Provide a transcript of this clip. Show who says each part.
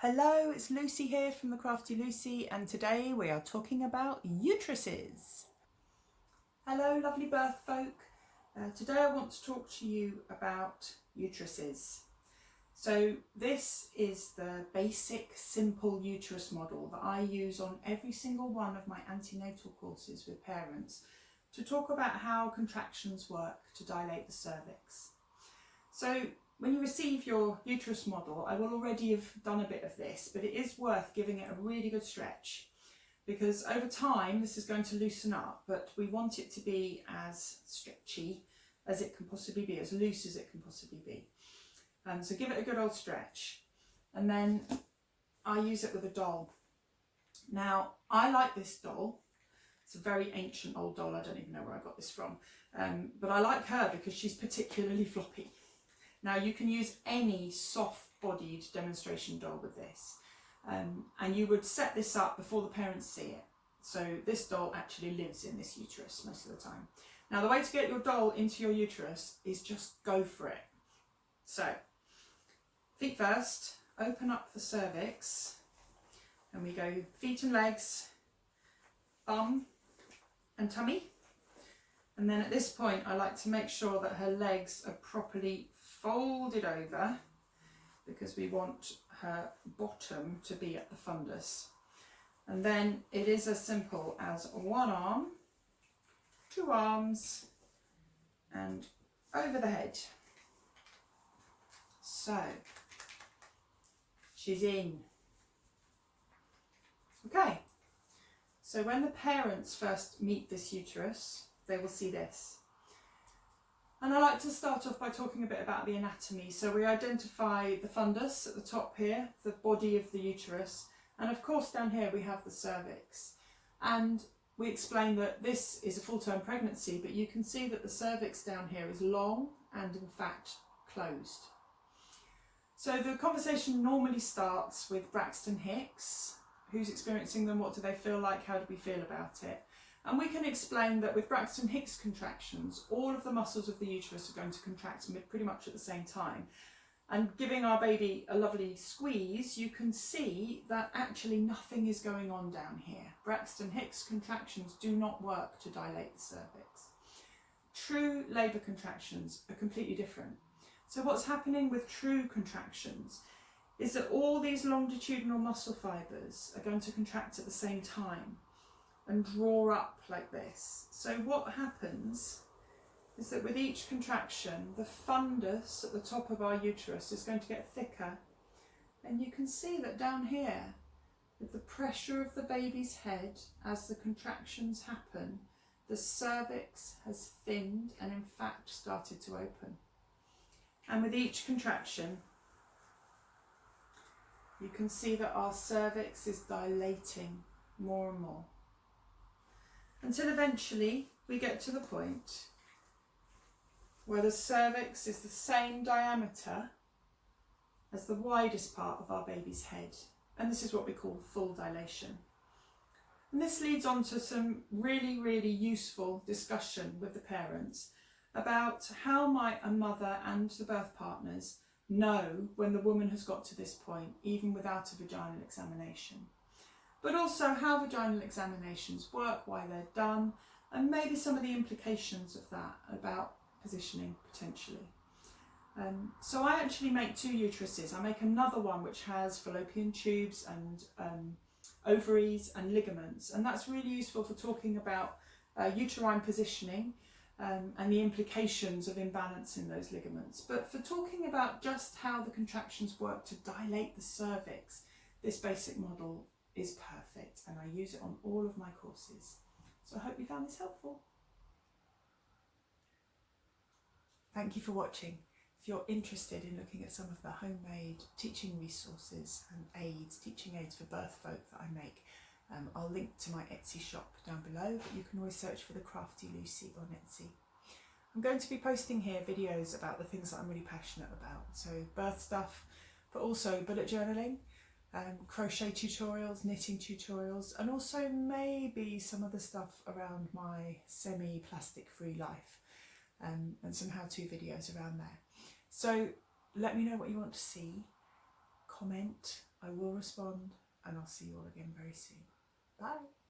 Speaker 1: Hello, it's Lucy here from the Crafty Lucy, and today we are talking about uteruses. Hello lovely birth folk. Today I want to talk to you about uteruses. So this is the basic simple uterus model that I use on every single one of my antenatal courses with parents to talk about how contractions work to dilate the cervix. So when you receive your uterus model, I will already have done a bit of this, but it is worth giving it a really good stretch because over time this is going to loosen up, but we want it to be as stretchy as it can possibly be, as loose as it can possibly be. So give it a good old stretch, and then I use it with a doll. Now I like this doll. It's a very ancient old doll. I don't even know where I got this from, but I like her because she's particularly floppy. Now you can use any soft-bodied demonstration doll with this, and you would set this up before the parents see it. So this doll actually lives in this uterus most of the time. Now the way to get your doll into your uterus is just go for it. So feet first, open up the cervix, and we go feet and legs, bum and tummy. And then at this point I like to make sure that her legs are properly folded over because we want her bottom to be at the fundus. And then it is as simple as one arm, two arms, and over the head. So she's in. Okay, so when the parents first meet this uterus, they will see this. And I like to start off by talking a bit about the anatomy. So we identify the fundus at the top here, the body of the uterus, and of course down here we have the cervix. And we explain that this is a full-term pregnancy, but you can see that the cervix down here is long and in fact closed. So the conversation normally starts with Braxton-Hicks. Who's experiencing them? What do they feel like? How do we feel about it? And we can explain that with Braxton-Hicks contractions, all of the muscles of the uterus are going to contract pretty much at the same time. And giving our baby a lovely squeeze, you can see that actually nothing is going on down here. Braxton-Hicks contractions do not work to dilate the cervix. True labour contractions are completely different. So what's happening with true contractions is that all these longitudinal muscle fibres are going to contract at the same time and draw up like this. So what happens is that with each contraction, the fundus at the top of our uterus is going to get thicker. And you can see that down here, with the pressure of the baby's head as the contractions happen, the cervix has thinned and in fact started to open. And with each contraction, you can see that our cervix is dilating more and more, until eventually we get to the point where the cervix is the same diameter as the widest part of our baby's head. And this is what we call full dilation. And this leads on to some really, really useful discussion with the parents about how might a mother and the birth partners know when the woman has got to this point, even without a vaginal examination. But also how vaginal examinations work, why they're done, and maybe some of the implications of that about positioning potentially. So I actually make two uteruses. I make another one which has fallopian tubes and ovaries and ligaments, and that's really useful for talking about uterine positioning and the implications of imbalance in those ligaments. But for talking about just how the contractions work to dilate the cervix, this basic model is perfect, and I use it on all of my courses. So I hope you found this helpful. Thank you for watching. If you're interested in looking at some of the homemade teaching resources and aids, teaching aids for birth folk that I make, I'll link to my Etsy shop down below, but you can always search for the Crafty Lucy on Etsy. I'm going to be posting here videos about the things that I'm really passionate about, so birth stuff, but also bullet journaling, crochet tutorials, knitting tutorials, and also maybe some of the stuff around my semi-plastic free life, and some how-to videos around there. So let me know what you want to see, comment, I will respond, and I'll see you all again very soon. Bye.